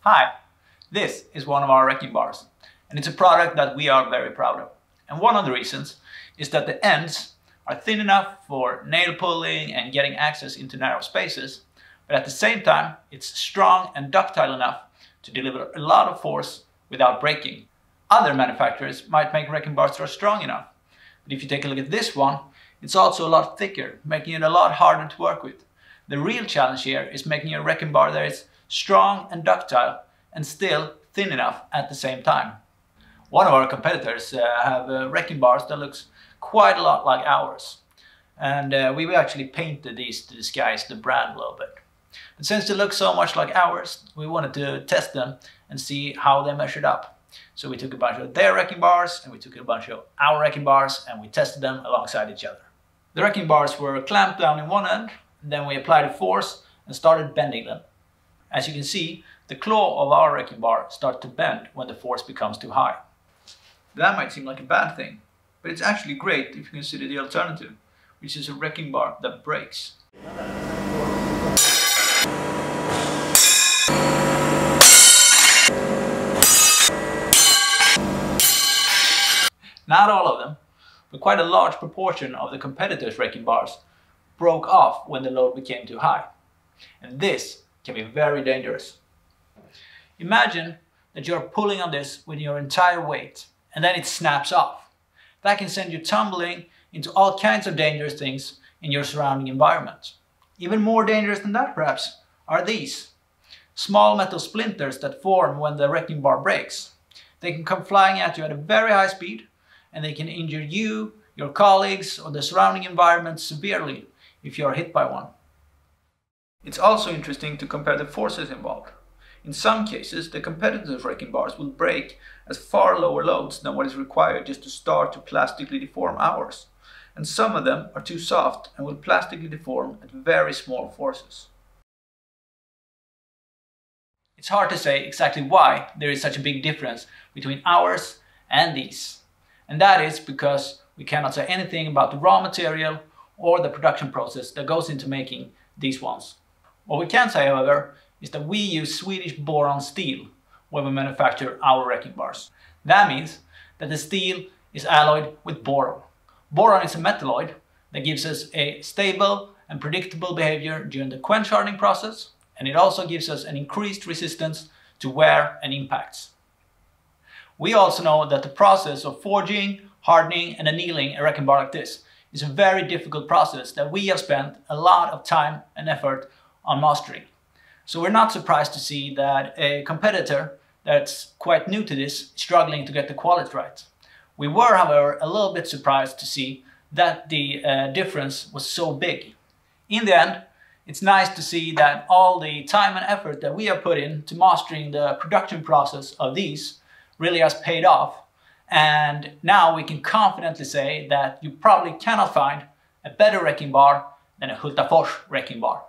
Hi, this is one of our wrecking bars, and it's a product that we are very proud of. And one of the reasons is that the ends are thin enough for nail pulling and getting access into narrow spaces, but at the same time it's strong and ductile enough to deliver a lot of force without breaking. Other manufacturers might make wrecking bars that are strong enough, but if you take a look at this one, it's also a lot thicker, making it a lot harder to work with. The real challenge here is making a wrecking bar that is strong and ductile and still thin enough at the same time. One of our competitors have wrecking bars that looks quite a lot like ours, and we've actually painted these to disguise the brand a little bit. But since they look so much like ours, we wanted to test them and see how they measured up. So we took a bunch of their wrecking bars and we took a bunch of our wrecking bars and we tested them alongside each other. The wrecking bars were clamped down in one end, and then we applied a force and started bending them. As you can see, the claw of our wrecking bar starts to bend when the force becomes too high. That might seem like a bad thing, but it's actually great if you consider the alternative, which is a wrecking bar that breaks. Not all of them, but quite a large proportion of the competitors' wrecking bars broke off when the load became too high. And this can be very dangerous. Imagine that you're pulling on this with your entire weight and then it snaps off. That can send you tumbling into all kinds of dangerous things in your surrounding environment. Even more dangerous than that perhaps are these small metal splinters that form when the wrecking bar breaks. They can come flying at you at a very high speed, and they can injure you, your colleagues, or the surrounding environment severely if you are hit by one. It's also interesting to compare the forces involved. In some cases, the competitors' wrecking bars will break at far lower loads than what is required just to start to plastically deform ours. And some of them are too soft and will plastically deform at very small forces. It's hard to say exactly why there is such a big difference between ours and these. And that is because we cannot say anything about the raw material or the production process that goes into making these ones. What we can say, however, is that we use Swedish boron steel when we manufacture our wrecking bars. That means that the steel is alloyed with boron. Boron is a metalloid that gives us a stable and predictable behavior during the quench hardening process, and it also gives us an increased resistance to wear and impacts. We also know that the process of forging, hardening and annealing a wrecking bar like this is a very difficult process that we have spent a lot of time and effort on mastering. So we're not surprised to see that a competitor that's quite new to this is struggling to get the quality right. We were, however, a little bit surprised to see that the difference was so big. In the end, it's nice to see that all the time and effort that we have put into mastering the production process of these really has paid off, and now we can confidently say that you probably cannot find a better wrecking bar than a Hultafors wrecking bar.